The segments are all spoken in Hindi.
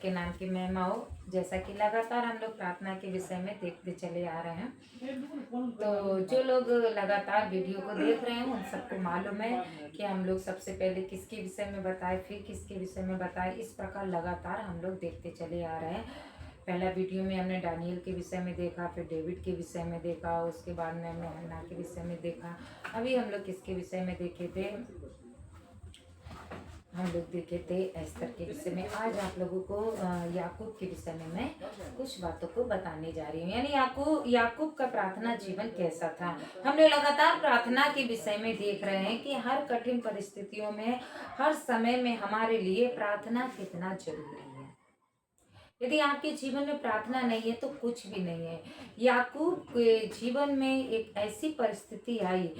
के नाम की महिमा हो। जैसा कि लगातार हम लोग प्रार्थना के विषय में देखते चले आ रहे हैं, तो जो लोग लगातार वीडियो को देख रहे हैं उन सबको मालूम है कि हम लोग सबसे पहले किसके विषय में बताए, फिर किसके विषय में बताए, इस प्रकार लगातार हम लोग देखते चले आ रहे हैं। पहला वीडियो में हमने दानियल के विषय में देखा, फिर डेविड के विषय में देखा, उसके बाद में हमने हन्ना के विषय में देखा। अभी हम लोग किसके विषय में देखे थे, हम लोग देखे थे एस्तर के विषय में। आज आप लोगों को याकूब के विषय में मैं कुछ बातों को बताने जा रही हूँ। यानी याकूब का प्रार्थना जीवन कैसा था। हम लोग लगातार प्रार्थना के विषय में देख रहे हैं कि हर कठिन परिस्थितियों में, हर समय में हमारे लिए प्रार्थना कितना जरूरी है। यदि आपके जीवन में प्रार्थना नहीं है तो कुछ भी नहीं है। याकूब के जीवन में एक ऐसी परिस्थिति आई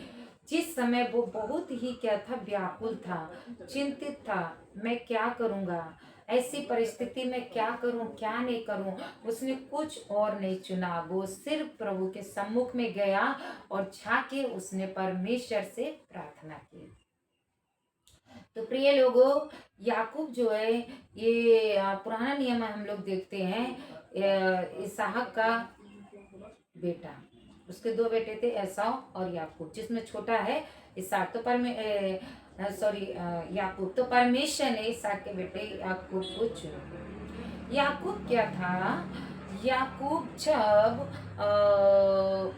जिस समय वो बहुत ही क्या था, व्याकुल था, चिंतित था। मैं क्या करूंगा, ऐसी परिस्थिति में क्या करूं, क्या नहीं करूं। उसने कुछ और नहीं चुना, वो सिर्फ प्रभु के सम्मुख में गया और जाके उसने परमेश्वर से प्रार्थना की। तो प्रिय लोगों, याकूब जो है ये पुराना नियम हम लोग देखते हैं, इसहाक का बेटा, उसके दो बेटे थे एसाव और याकूब, जिसमें छोटा है इसहाक। तो याकूब, तो परमेश्वर ने इसहाक के बेटे याकूब को चुना। याकूब क्या था, याकूब जब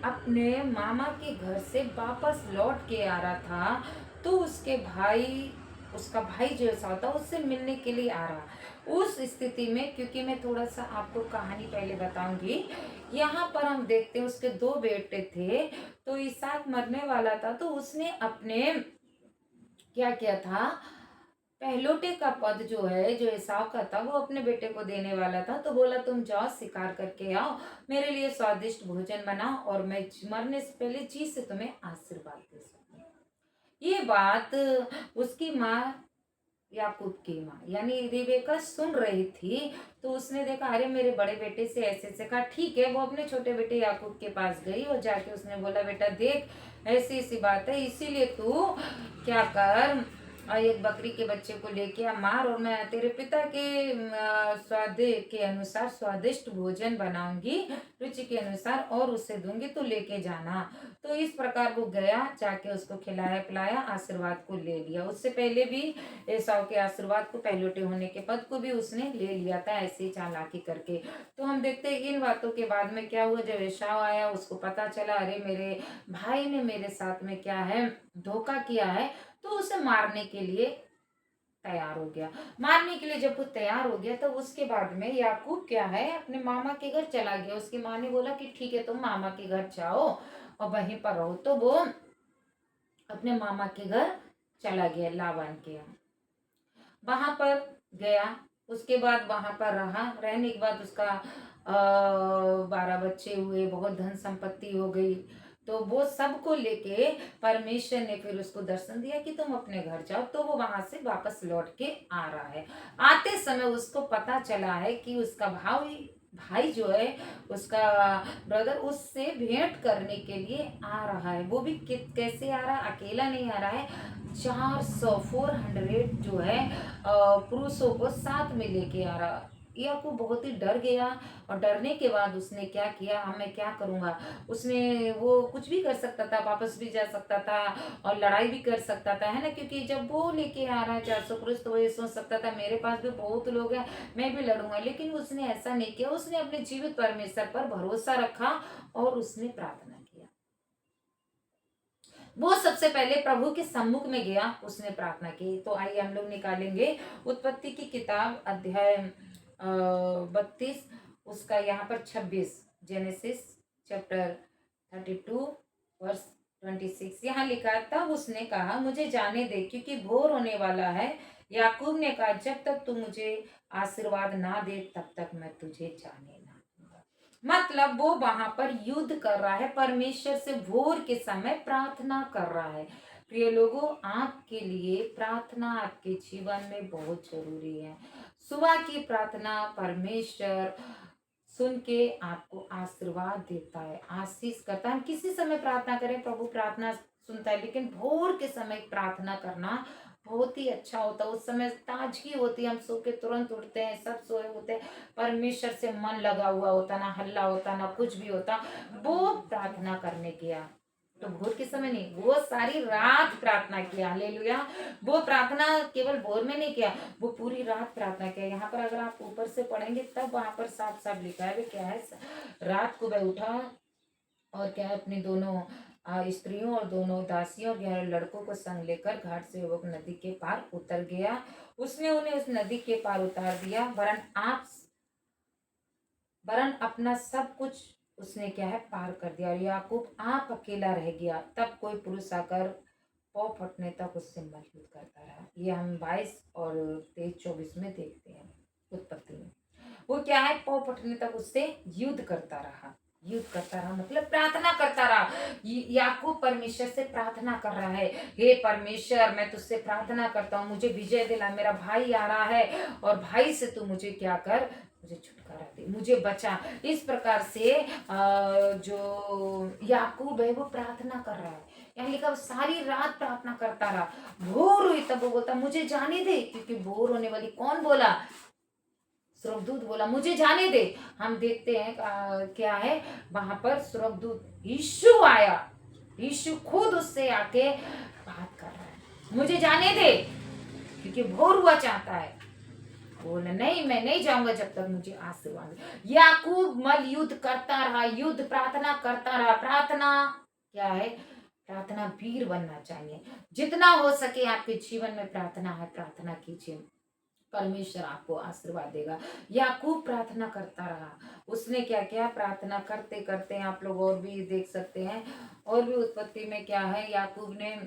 अपने मामा के घर से वापस लौट के आ रहा था तो उसका भाई जो ऐसा था उससे मिलने के लिए आ रहा। उस स्थिति में, क्योंकि मैं थोड़ा सा आपको कहानी पहले बताऊंगी, यहाँ पर हम देखते हैं उसके दो बेटे थे। तो इसहाक मरने वाला था तो उसने अपने क्या किया था, पहलोटे का पद जो है, जो एसाव का था, वो अपने बेटे को देने वाला था। तो बोला तुम जाओ शिकार करके आओ, मेरे लिए स्वादिष्ट भोजन बनाओ और मैं मरने से पहले जी से तुम्हें आशीर्वाद दे सकूं। ये बात उसकी माँ, याकूब की माँ यानी रिबेका सुन रही थी। तो उसने देखा, अरे मेरे बड़े बेटे से ऐसे ऐसे कहा, ठीक है। वो अपने छोटे बेटे याकूब के पास गई और जाके उसने बोला, बेटा देख ऐसी ऐसी बात है, इसीलिए तू क्या कर, एक बकरी के बच्चे को लेके आ, मार, और मैं तेरे पिता के स्वाद के अनुसार स्वादिष्ट भोजन बनाऊंगी, रुचि के अनुसार, और उसे दूंगी, तो लेके जाना। तो इस प्रकार वो गया, जाके उसको खिलाया पिलाया, आशीर्वाद को ले लिया। उससे पहले भी एसाव के आशीर्वाद को, पहलोटे होने के पद को भी उसने ले लिया था, ऐसे ही चालाकी करके। तो हम देखते हैं इन बातों के बाद में क्या हुआ। जब एसाव आया, उसको पता चला, अरे मेरे भाई ने मेरे साथ में क्या है, धोखा किया है, तो उसे मारने के लिए तैयार हो गया। मारने के लिए जब वो तैयार हो गया तो उसके बाद में याकूब क्या है, अपने मामा के घर चला गया। उसकी माँ ने बोला कि ठीक है, तुम मामा के घर जाओ और वहीं पर रहो। तो वो अपने मामा के घर चला गया, लाबान के यहाँ, वहां पर गया। उसके बाद वहां पर रहा, रहने के बाद उसका 12 बच्चे हुए, बहुत धन संपत्ति हो गई। तो वो सबको लेके परमेश्वर ने फिर उसको दर्शन दिया कि तुम अपने घर जाओ। तो वो वहां से वापस लौट के आ रहा है। आते समय उसको पता चला है कि उसका भाई भाई जो है, उसका ब्रदर, उससे भेंट करने के लिए आ रहा है। वो भी कैसे आ रहा है, अकेला नहीं आ रहा है, 400 जो है पुरुषों को साथ में लेके आ रहा। याकूब बहुत ही डर गया, और डरने के बाद उसने क्या किया, हम मैं क्या करूंगा। उसने, वो कुछ भी कर सकता था, वापस भी जा सकता था और लड़ाई भी कर सकता था, है ना, क्योंकि जब वो लेके आ रहा है 400 पुरुष, तो वो ये सोच सकता था मेरे पास भी बहुत लोग हैं, मैं भी लड़ूंगा। लेकिन उसने ऐसा नहीं किया, उसने अपने जीवित परमेश्वर पर भरोसा रखा और उसने प्रार्थना किया। वो सबसे पहले प्रभु के सम्मुख में गया, उसने प्रार्थना की। तो आइए हम लोग निकालेंगे उत्पत्ति की किताब, अध्याय 32, उसका यहाँ पर 26, जेनेसिस चैप्टर 32 वर्स 26 यहाँ लिखा था। उसने कहा, मुझे जाने दे, क्योंकि भोर होने वाला है। याकूब ने कहा, जब तक तू मुझे आशीर्वाद ना दे तब तक मैं तुझे जाने ना दूंगा। मतलब वो वहां पर युद्ध कर रहा है, परमेश्वर से भोर के समय प्रार्थना कर रहा है। प्रिय लोगों, आपके लिए प्रार्थना आपके जीवन में बहुत जरूरी है। सुबह की प्रार्थना परमेश्वर सुन के आपको आशीर्वाद देता है, आशीष करता है। हम किसी समय प्रार्थना करें, प्रभु प्रार्थना सुनता है, लेकिन भोर के समय प्रार्थना करना बहुत ही अच्छा होता है। उस समय ताजगी होती है, हम सो के तुरंत उठते हैं, सब सोए होते हैं, परमेश्वर से मन लगा हुआ होता, ना हल्ला होता ना कुछ भी होता। वो प्रार्थना करने गया, तो भोर के समय नहीं, वो सारी रात प्रार्थना किया। हालेलुया। वो प्रार्थना केवल भोर में नहीं किया, वो पूरी रात प्रार्थना किया। यहाँ पर अगर आप ऊपर से पढ़ेंगे तब वहां पर साफ साफ लिखा है, वे क्या है, रात को वह उठा और क्या है, अपनी दोनों स्त्रियों और दोनों दासियों और 11 लड़कों को संग लेकर घाट से वो नदी के पार उतर गया। उसने उन्हें उस नदी के पार उतार दिया, वरन अपना सब कुछ उसने क्या है, पार कर दिया, और याकूब आप अकेला रह गया। तब कोई पुरुष आकर पौ फटने तक उससे मलयुद्ध करता रहा। ये हम 22 और 23-24 में देखते हैं, उत्पत्ति में। वो क्या है, पौ फटने तक उससे युद्ध करता रहा। युद्ध करता रहा मतलब प्रार्थना करता रहा। याकूब परमेश्वर से प्रार्थना कर रहा है, हे परमेश्वर, मैं तुझसे प्रार्थना करता हूँ, मुझे विजय दिला, मेरा भाई आ रहा है और भाई से तू मुझे क्या कर, मुझे छुटकारा दे, मुझे बचा। इस प्रकार से जो याकूब है वो प्रार्थना कर रहा है। यहाँ लिखा सारी रात प्रार्थना करता रहा, भोर हुई तब वो बोलता मुझे जाने दे, क्योंकि भोर होने वाली, कौन बोला, स्वर्गदूत बोला मुझे जाने दे। हम देखते हैं क्या है, वहां पर स्वर्गदूत यीशु आया, यीशु खुद उससे आके बात कर रहा है, मुझे जाने दे, क्योंकि भोर हुआ चाहता है। बोले नहीं, मैं नहीं जाऊंगा जब तक मुझे आशीर्वाद। याकूब मल युद्ध करता रहा, युद्ध प्रार्थना करता रहा। प्रार्थना क्या है, प्रार्थना वीर बनना चाहिए। जितना हो सके आपके जीवन में प्रार्थना है, प्रार्थना कीजिए, परमेश्वर आपको आशीर्वाद देगा। याकूब प्रार्थना करता रहा। उसने क्या किया, प्रार्थना करते करते आप लोग और भी देख सकते हैं, और भी उत्पत्ति में क्या है, याकूब ने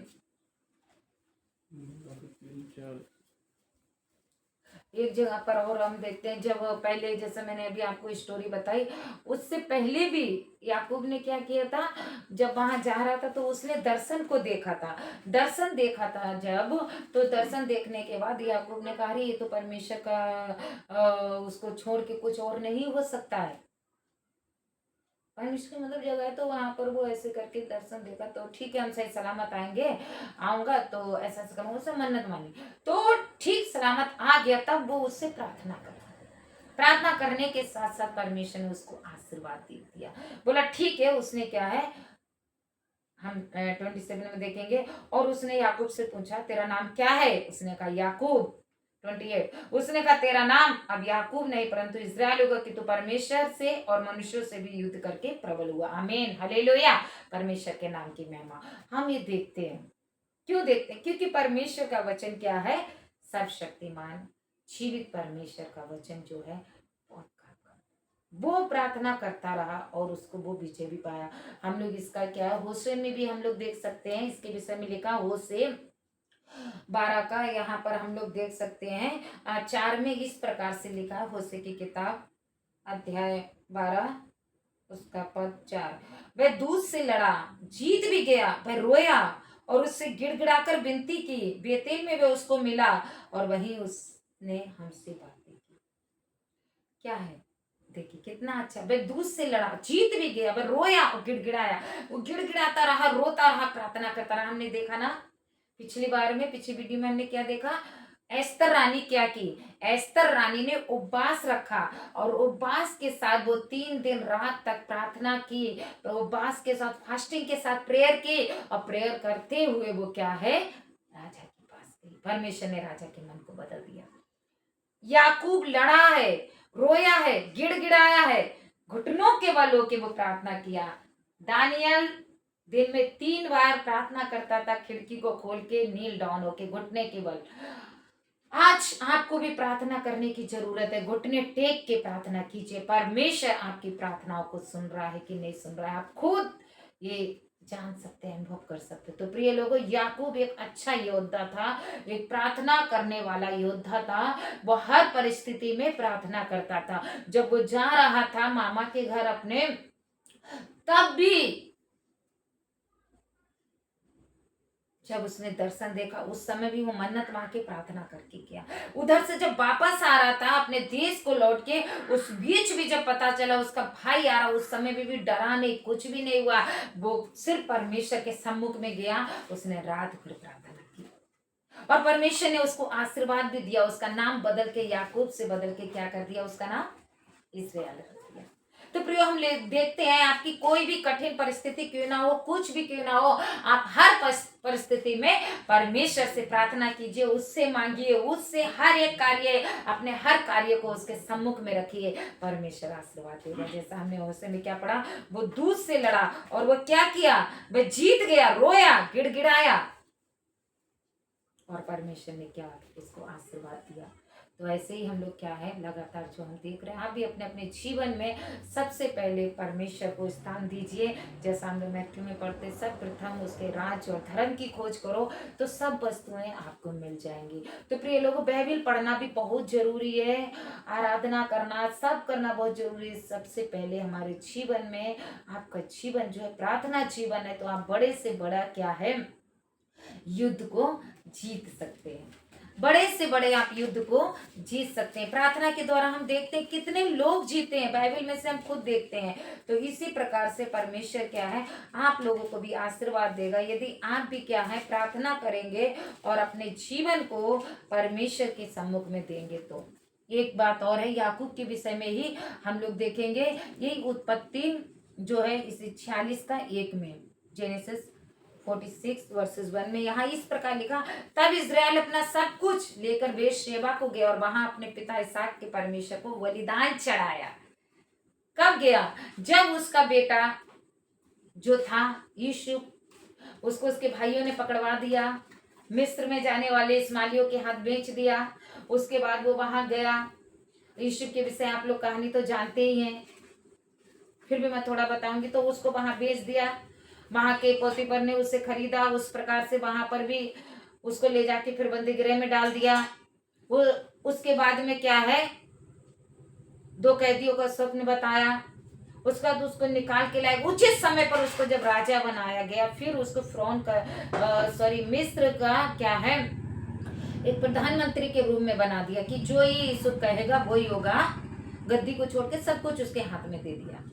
एक जगह पर और हम देखते हैं, जब पहले जैसे मैंने अभी आपको स्टोरी बताई, उससे पहले भी याकूब ने क्या किया था, जब वहां जा रहा था तो उसने दर्शन को देखा था। दर्शन देखा था जब, तो दर्शन देखने के बाद याकूब ने कहा अरे ये तो परमेश्वर का उसको छोड़ के कुछ और नहीं हो सकता है। परमेश्वर की मतलब जगह है, तो वहां पर वो ऐसे करके दर्शन देखा, तो ठीक है हम सही सलामत आएंगे, आऊंगा तो ऐसा ऐसा करूंगा, उससे मन्नत मानी, तो ठीक सलामत आ गया। तब वो उससे प्रार्थना कर, प्रार्थना करने के साथ साथ परमेश्वर ने उसको आशीर्वाद दे दिया। बोला ठीक है। उसने क्या है, हम 27 में देखेंगे, और उसने याकूब से पूछा तेरा नाम क्या है, उसने कहा याकूब। 28 उसने कहा तेरा नाम अब याकूब नहीं परंतु इज़राइल होगा, कि तू परमेश्वर से और मनुष्यों से भी युद्ध करके प्रबल हुआ। आमीन, हालेलुया। परमेश्वर के नाम की महिमा। हम ये देखते हैं, क्यों देखते हैं, क्योंकि परमेश्वर का वचन क्या है, सर्वशक्तिमान जीवित परमेश्वर का वचन जो है बहुत कारगर। वो प्रार्थना करता रहा और उसको वो विजय भी पाया। हम लोग इसका क्या है, होशे में भी हम लोग देख सकते हैं, इसके विषय में लिखा होशे 12 का, यहाँ पर हम लोग देख सकते हैं 4 में इस प्रकार से लिखा है, होशे की किताब अध्याय 12 उसका पद 4। वह दूध से लड़ा, जीत भी गया, वह रोया और उससे गिड़गिड़ाकर विनती की, बेतेल में वह उसको मिला और वहीं उसने हमसे बातें की। क्या है, देखिए कितना अच्छा, वह दूध से लड़ा, जीत भी गया, वह रोया और गिड़गिड़ाया, वो गिड़गिड़ाता रहा, रोता रहा, प्रार्थना करता रहा। हमने देखा ना पिछली बार में, पिछली वीडियो में हमने क्या देखा, एस्तर रानी क्या की, एस्तर रानी ने उपवास रखा और उपवास के साथ वो 3 दिन रात तक प्रार्थना की, उपवास के साथ फास्टिंग के साथ प्रेयर की, और प्रेयर करते हुए वो क्या है, राजा के पास गई। परमेश्वर ने राजा के मन को बदल दिया। याकूब लड़ा है, रोया है, गिड़गिड़ाया है, घुटनों के बल होके वो प्रार्थना किया। दानियल दिन में 3 बार प्रार्थना करता था, खिड़की को खोल के, नील डाउन होके, घुटने के बल। आज आपको भी प्रार्थना करने की जरूरत है, घुटने टेक के प्रार्थना कीजिए। परमेश्वर आपकी प्रार्थनाओं को सुन रहा है कि नहीं सुन रहा है, आप खुद ये जान सकते हैं, अनुभव कर सकते हैं। तो प्रिय लोगों, याकूब एक अच्छा योद्धा था, एक प्रार्थना करने वाला योद्धा था। वो हर परिस्थिति में प्रार्थना करता था। जब वो जा रहा था मामा के घर अपने, तब भी जब उसने दर्शन देखा, उस समय भी वो मन्नत मांग के प्रार्थना करके किया। उधर से जब वापस आ रहा था अपने देश को लौट के, उस बीच भी जब पता चला उसका भाई आ रहा, उस समय भी डरा नहीं, कुछ भी नहीं हुआ। वो सिर्फ परमेश्वर के सम्मुख में गया, उसने रात भर प्रार्थना की। और परमेश्वर ने उसको आशीर्वाद भी दिया, उसका नाम बदल के याकूब से बदल के क्या कर दिया, उसका नाम इस्राएल रख दिया। तो प्रियो हम देखते हैं आपकी कोई भी कठिन परिस्थिति क्यों ना हो, कुछ भी क्यों ना हो, आप हर परिस्थिति में परमेश्वर से प्रार्थना कीजिए, उससे मांगिए, उससे हर एक कार्य, अपने हर कार्य को उसके सम्मुख में रखिए, परमेश्वर आशीर्वाद देगा। जैसा हमने होशे में क्या पढ़ा, वो दूध से लड़ा और वो क्या किया, वह जीत गया, रोया, गिड़गिड़ाया, और परमेश्वर ने क्या, उसको आशीर्वाद दिया। तो ऐसे ही हम लोग क्या है, लगातार जो हम देख रहे हैं, आप भी अपने अपने जीवन में सबसे पहले परमेश्वर को स्थान दीजिए। जैसा हम लोग मैथ्यू में पढ़ते, सब प्रथम उसके राज्य और धर्म की खोज करो तो सब वस्तुएं आपको मिल जाएंगी। तो प्रिय लोगों, बाइबल पढ़ना भी बहुत जरूरी है, आराधना करना, सब करना बहुत जरूरी है। सबसे पहले हमारे जीवन में आपका जीवन जो है प्रार्थना जीवन है, तो आप बड़े से बड़ा क्या है, युद्ध को जीत सकते हैं, बड़े से बड़े आप युद्ध को जीत सकते हैं। प्रार्थना के द्वारा हम देखते हैं कितने लोग जीते हैं, बाइबल में से हम खुद देखते हैं। तो इसी प्रकार से परमेश्वर क्या है, आप लोगों को भी आशीर्वाद देगा यदि आप भी क्या है, प्रार्थना करेंगे और अपने जीवन को परमेश्वर के सम्मुख में देंगे। तो एक बात और है, याकूब के विषय में ही हम लोग देखेंगे, यही उत्पत्ति जो है इस 46:1 में, जेनेसिस 46:1 में यहाँ इस प्रकार लिखा, तब इज़राइल अपना सब कुछ लेकर बेर्शेबा को गया और वहां अपने पिता इसहाक के परमेश्वर को बलिदान चढ़ाया। कब गया, जब उसका बेटा जो था यूसुफ, उसको उसके भाइयों ने पकड़वा दिया, मिस्र में जाने वाले इस्माइलियों के हाथ बेच दिया। उसके बाद वो वहां गया, यूसुफ के विषय आप लोग कहानी तो जानते ही हैं, फिर भी मैं थोड़ा बताऊंगी। तो उसको वहां बेच दिया, वहां के पोतीपर ने उसे खरीदा, उस प्रकार से वहां पर भी उसको ले जाके फिर बंदी गृह में डाल दिया। वो उसके बाद में क्या है, 2 कैदियों का स्वप्न बताया, उसका बाद उसको निकाल के लाए, उचित समय पर उसको जब राजा बनाया गया, फिर उसको फ्रॉन का मिस्र का क्या है, एक प्रधानमंत्री के रूप में बना दिया कि जो ही यूसुफ कहेगा वही होगा, गद्दी को छोड़ के सब कुछ उसके हाथ में दे दिया।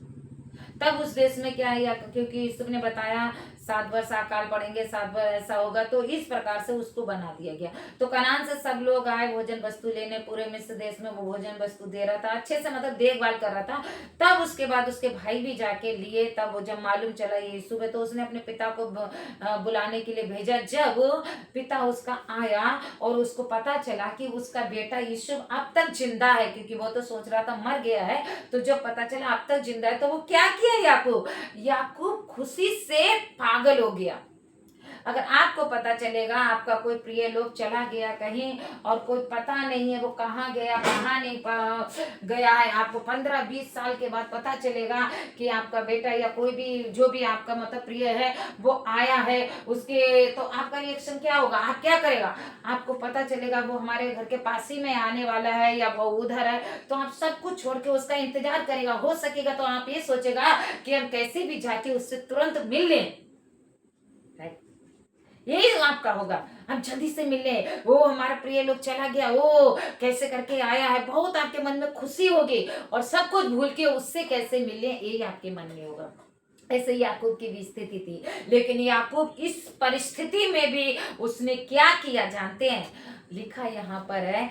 तब उस देश में क्या है, क्योंकि यूसुफ ने बताया 7 वर्ष अकाल पड़ेंगे, 7 वर्ष ऐसा होगा, तो इस प्रकार से उसको बना दिया गया। तो कनान से सब लोग आए भोजन वस्तु लेने, पूरे मिस्र देश में वो भोजन वस्तु दे रहा था, अच्छे से मतलब देखभाल कर रहा था। तब उसके बाद उसके भाई भी जाके लिए, तब वो जब मालूम चला ये यूसुफ है, तो उसने अपने पिता को बुलाने के लिए भेजा। जब पिता उसका आया और उसको पता चला कि उसका बेटा यूसुफ अब तक जिंदा है, क्योंकि वो तो सोच रहा था मर गया है, तो जब पता चला अब तक जिंदा है, तो वो क्या किया, याकूब खुशी से पागल हो गया। अगर आपको पता चलेगा आपका कोई प्रिय लोग चला गया कहीं और कोई पता नहीं है वो कहाँ गया, कहाँ नहीं गया है, आपको 15-20 साल के बाद पता चलेगा कि आपका बेटा या कोई भी जो भी आपका मतलब प्रिय है वो आया है, उसके तो आपका रिएक्शन क्या होगा, आप क्या करेगा, आपको पता चलेगा वो हमारे घर के पास ही में आने वाला है या वो उधर है, तो आप सब कुछ छोड़ के उसका इंतजार करेगा। हो सकेगा तो आप ये सोचेगा कि हम कैसे भी जाके उससे तुरंत मिल लें, यही आपका होगा, हम जल्दी से मिलने, वो हमारा प्रिय लोग चला गया, वो कैसे करके आया है, बहुत आपके मन में खुशी होगी और सब कुछ भूल के उससे कैसे मिलने, यही आपके मन में होगा। ऐसे याकूब की भी स्थिति थी, लेकिन याकूब इस परिस्थिति में भी उसने क्या किया जानते हैं, लिखा यहाँ पर है,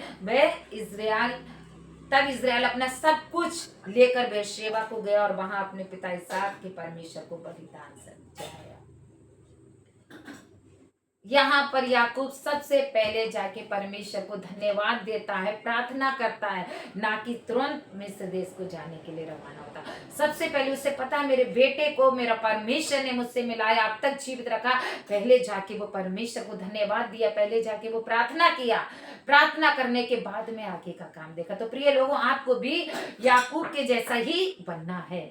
तब इज़राइल अपना सब कुछ लेकर बेर्शेबा को गया और वहां अपने पिता इसहाक के परमेश्वर को बलिदान चढ़ाया। यहाँ पर याकूब सबसे पहले जाके परमेश्वर को धन्यवाद देता है, प्रार्थना करता है, ना कि तुरंत मिस्र देश को जाने के लिए रवाना होता। सबसे पहले उसे पता मेरे बेटे को मेरा परमेश्वर ने मुझसे मिलाया, अब तक जीवित रखा, पहले जाके वो परमेश्वर को धन्यवाद दिया, पहले जाके वो प्रार्थना किया, प्रार्थना करने के बाद में आगे का काम देखा। तो प्रिय लोगों, आपको भी याकूब के जैसा ही बनना है,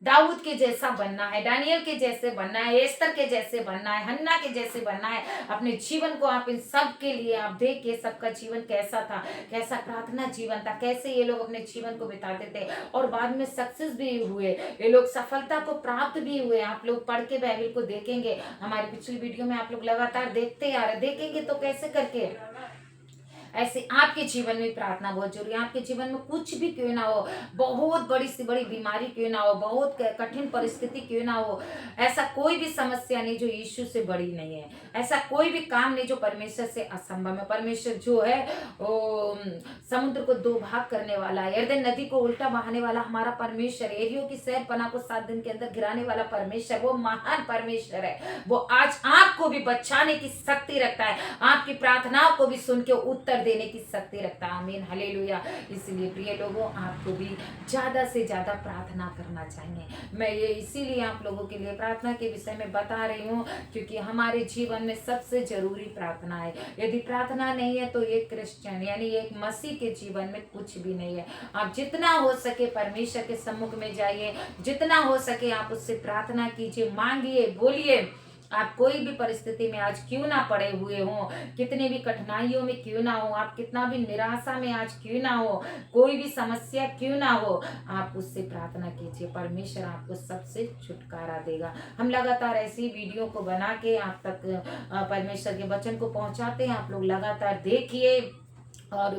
दाऊद के जैसा बनना है, दानियल के जैसे बनना है, एस्तर के जैसे बनना है, हन्ना के जैसे बनना है। अपने जीवन को आप इन सब के लिए आप देखिए, सबका जीवन कैसा था, कैसा प्रार्थना जीवन था, कैसे ये लोग अपने जीवन को बिताते थे और बाद में सक्सेस भी हुए, ये लोग सफलता को प्राप्त भी हुए। आप लोग पढ़ के बाइबल को देखेंगे, हमारी पिछली वीडियो में आप लोग लगातार देखते आ रहे, देखेंगे तो कैसे करके ऐसे आपके जीवन में प्रार्थना बहुत जरूरी है। आपके जीवन में कुछ भी क्यों ना हो, बहुत बड़ी से बड़ी बीमारी क्यों ना हो, बहुत कठिन परिस्थिति क्यों ना हो, ऐसा कोई भी समस्या नहीं जो यीशु से बड़ी नहीं है। ऐसा कोई भी काम नहीं जो परमेश्वर से असंभव है। परमेश्वर जो है वो समुद्र को दो भाग करने वाला है, यरदन नदी को उल्टा बहाने वाला हमारा परमेश्वर, एरियो की शहरपनाह को 7 दिन के अंदर गिराने वाला परमेश्वर, वो महान परमेश्वर है। वो आज आपको भी बचाने की शक्ति रखता है, आपकी प्रार्थनाओं को भी सुन के उत्तर देने की शक्ति रखता है। आमीन, हालेलुया। इसलिए प्रिय लोगों, आपको भी ज्यादा से ज्यादा प्रार्थना करना चाहिए। मैं ये इसीलिए आप लोगों के लिए प्रार्थना के विषय में बता रही हूँ, क्योंकि हमारे जीवन में सबसे जरूरी प्रार्थना है। यदि प्रार्थना नहीं है तो एक क्रिश्चियन यानी एक मसीह के जीवन में कुछ भी नहीं है। आप जितना हो सके परमेश्वर के सम्मुख में जाइए, जितना हो सके आप उससे प्रार्थना कीजिए, मांगिए, बोलिए। आप कोई भी परिस्थिति में आज क्यों ना पड़े हुए हो, कितने भी कठिनाइयों में क्यों ना हो, आप कितना भी निराशा में आज क्यों ना हो, कोई भी समस्या क्यों ना हो, आप उससे प्रार्थना कीजिए, परमेश्वर आपको सबसे छुटकारा देगा। हम लगातार ऐसी वीडियो को बना के आप तक परमेश्वर के वचन को पहुंचाते हैं। आप लोग लगातार देखिए और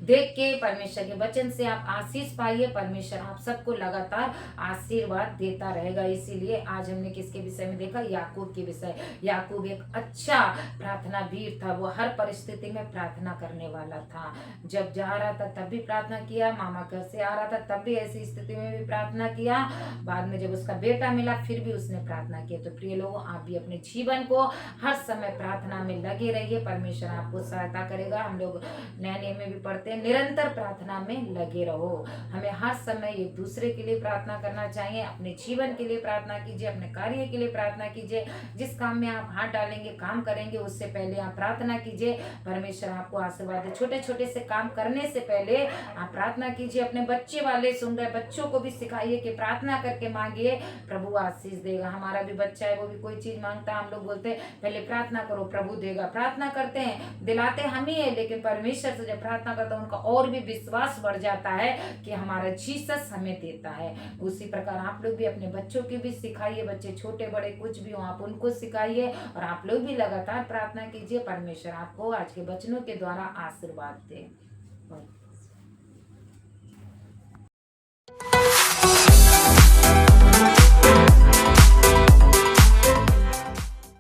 देख के परमेश्वर के वचन से आप आशीष पाइए। परमेश्वर आप सबको लगातार आशीर्वाद देता रहेगा। इसीलिए आज हमने किसके विषय में देखा, याकूब के विषय। याकूब एक अच्छा प्रार्थना वीर था, वो हर परिस्थिति में प्रार्थना करने वाला था। जब जा रहा था तब भी प्रार्थना किया, मामा घर से आ रहा था तब भी ऐसी स्थिति में भी प्रार्थना किया, बाद में जब उसका बेटा मिला फिर भी उसने प्रार्थना किया। तो प्रिय लोगों, आप भी अपने जीवन को हर समय प्रार्थना में लगे रहिए, परमेश्वर आपको सहायता करेगा। हम लोग नियम में भी पढ़ते हैं, निरंतर प्रार्थना में लगे रहो। हमें हर समय एक दूसरे के लिए प्रार्थना करना चाहिए, अपने जीवन के लिए प्रार्थना कीजिए, अपने कार्य के लिए प्रार्थना कीजिए। जिस काम में आप हाथ डालेंगे, काम करेंगे, उससे पहले आप प्रार्थना कीजिए, परमेश्वर आपको आशीर्वाद दे। छोटे छोटे से काम करने से पहले आप प्रार्थना कीजिए। अपने बच्चे वाले सुन रहे बच्चों को भी सिखाइए कि प्रार्थना करके मांगिए, प्रभु आशीष देगा। हमारा भी बच्चा है, वो भी कोई चीज मांगता है, हम लोग बोलते हैं पहले प्रार्थना करो, प्रभु देगा। प्रार्थना करते हैं, दिलाते हम ही है, लेकिन परमेश्वर से जब प्रार्थना करता है उनका और भी विश्वास बढ़ जाता है कि हमारा जीसस हमें देता है। उसी प्रकार आप लोग भी अपने बच्चों की भी सिखाइए, बच्चे छोटे बड़े कुछ भी हो आप उनको सिखाइए, और आप लोग भी लगातार प्रार्थना कीजिए। परमेश्वर आपको आज के वचनों के द्वारा आशीर्वाद दे।